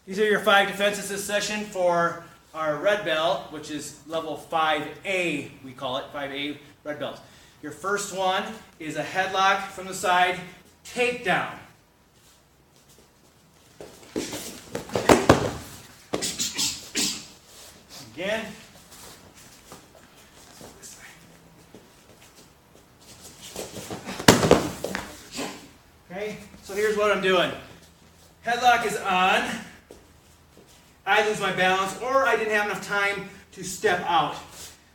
These are your 5 defenses this session for our red belt, which is level 5A, we call it, 5A red belt. Your first one is a headlock from the side, takedown. Again. Okay, so here's what I'm doing. Headlock is on. I lose my balance, or I didn't have enough time to step out.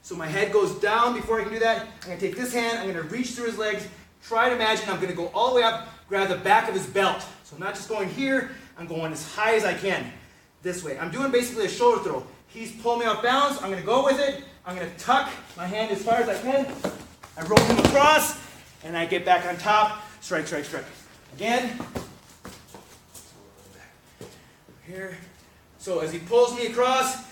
So my head goes down. Before I can do that, I'm going to take this hand, I'm going to reach through his legs, try to imagine I'm going to go all the way up, grab the back of his belt. So I'm not just going here, I'm going as high as I can. This way. I'm doing basically a shoulder throw. He's pulling me off balance, I'm going to go with it, I'm going to tuck my hand as far as I can, I roll him across, and I get back on top, strike, strike, strike. Again. Here. So as he pulls me across,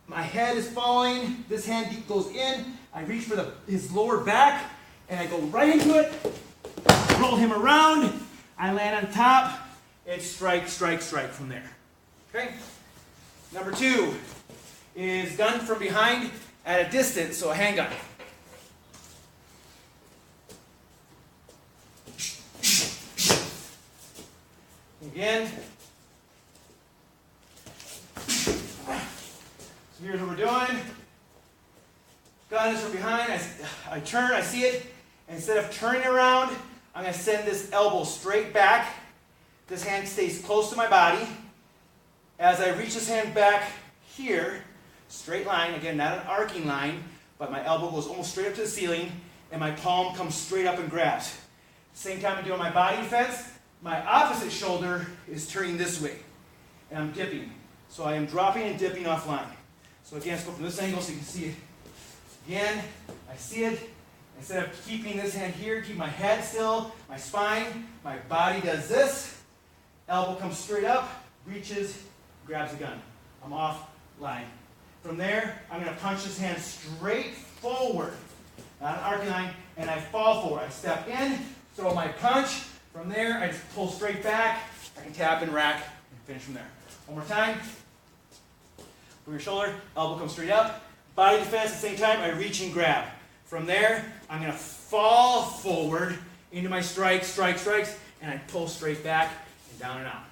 my head is falling, this hand goes in, I reach for his lower back, and I go right into it, roll him around, I land on top, and strike, strike, strike from there. Okay? Number 2 is gun from behind at a distance, so a handgun. Again. So here's what we're doing. Gun is from behind. I turn, I see it. Instead of turning around, I'm going to send this elbow straight back. This hand stays close to my body. As I reach this hand back here, straight line, again, not an arcing line, but my elbow goes almost straight up to the ceiling, and my palm comes straight up and grabs. Same time I'm doing my body defense, my opposite shoulder is turning this way, and I'm dipping. So I am dropping and dipping offline. So again, let's go from this angle so you can see it. Again, I see it. Instead of keeping this hand here, keep my head still, my spine, my body does this. Elbow comes straight up, reaches, grabs the gun. I'm off line. From there, I'm going to punch this hand straight forward, not an arcing line, and I fall forward. I step in, throw my punch. From there, I just pull straight back. I can tap and rack and finish from there. One more time. From your shoulder, elbow comes straight up. Body defense at the same time, I reach and grab. From there, I'm going to fall forward into my strikes, and I pull straight back and down and out.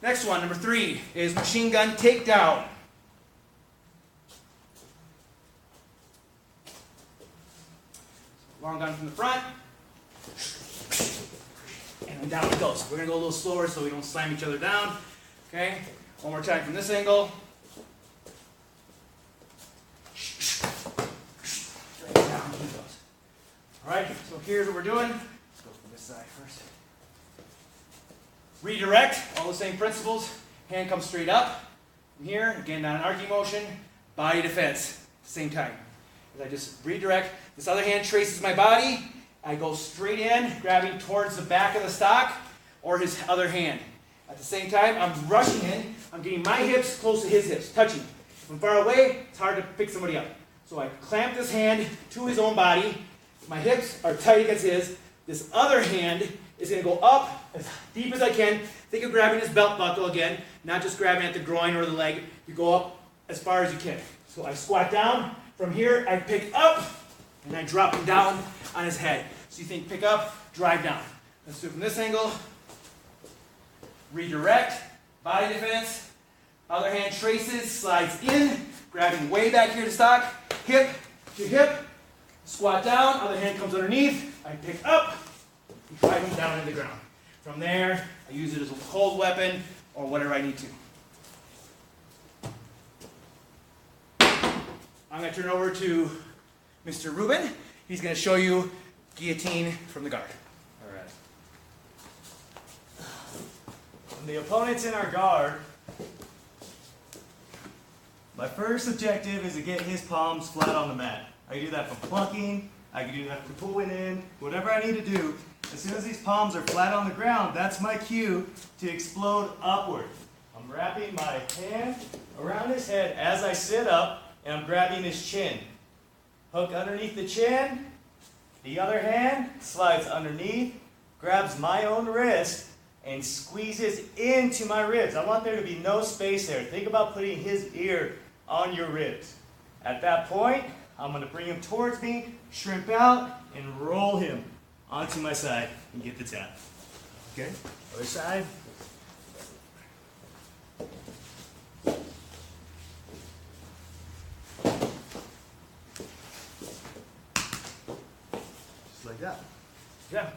Next one, number 3, is machine gun takedown. Long gun from the front. And then down it goes. We're going to go a little slower so we don't slam each other down. Okay? One more time from this angle. Straight down it goes. Alright, so here's what we're doing. Let's go from this side first. Redirect, all the same principles. Hand comes straight up. From here, again, not an arcing motion. Body defense, same time. As I just redirect, this other hand traces my body. I go straight in, grabbing towards the back of the stock, or his other hand. At the same time, I'm rushing in. I'm getting my hips close to his hips, touching. If I'm far away, it's hard to pick somebody up. So I clamp this hand to his own body. My hips are tight against his. This other hand is going to go up as deep as I can. Think of grabbing his belt buckle again, not just grabbing at the groin or the leg. You go up as far as you can. So I squat down. From here, I pick up, and I drop him down on his head. So you think pick up, drive down. Let's do it from this angle. Redirect, body defense. Other hand traces, slides in, grabbing way back here to stock. Hip to hip, squat down. Other hand comes underneath. I pick up, and drive him down into the ground. From there, I use it as a cold weapon or whatever I need to. I'm going to turn it over to Mr. Rubin. He's going to show you guillotine from the guard. All right. When the opponent's in our guard, my first objective is to get his palms flat on the mat. I can do that from plunking, I can do that from pulling in, whatever I need to do. As soon as these palms are flat on the ground, that's my cue to explode upward. I'm wrapping my hand around his head as I sit up, and I'm grabbing his chin. Hook underneath the chin. The other hand slides underneath, grabs my own wrist, and squeezes into my ribs. I want there to be no space there. Think about putting his ear on your ribs. At that point, I'm going to bring him towards me, shrimp out, and roll him onto my side and get the tap. Okay? Other side. Just like that. Yeah.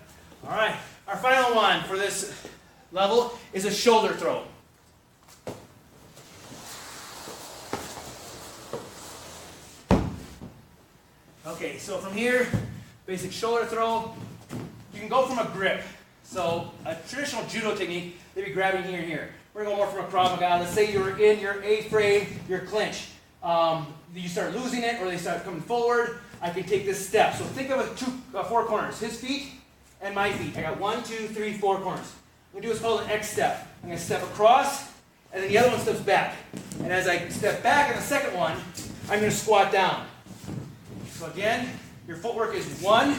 All right. Our final one for this level is a shoulder throw. Okay, so from here, basic shoulder throw. You can go from a grip. So a traditional judo technique, they'd be grabbing here and here. We're going to go more from a Krav Maga. Let's say you're in your A-frame, your clinch. You start losing it or they start coming forward. I can take this step. So think of four corners. His feet and my feet. I got 1, 2, 3, 4 corners. I'm going to do what's called an X step. I'm going to step across and then the other one steps back. And as I step back in the second one, I'm going to squat down. So again, your footwork is 1,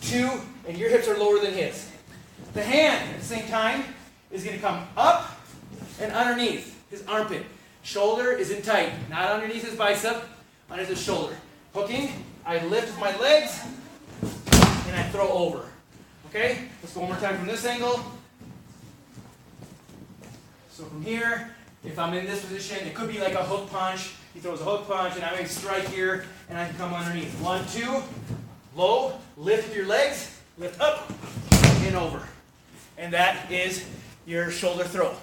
2, and your hips are lower than his. The hand, at the same time, is going to come up and underneath his armpit. Shoulder is in tight, not underneath his bicep, underneath his shoulder. Hooking, I lift with my legs, and I throw over. Okay? Let's go one more time from this angle. So from here, if I'm in this position, it could be like a hook punch. He throws a hook punch, and I may strike here, and I can come underneath. 1, 2, low, lift with your legs, lift up, and over. And that is your shoulder throw.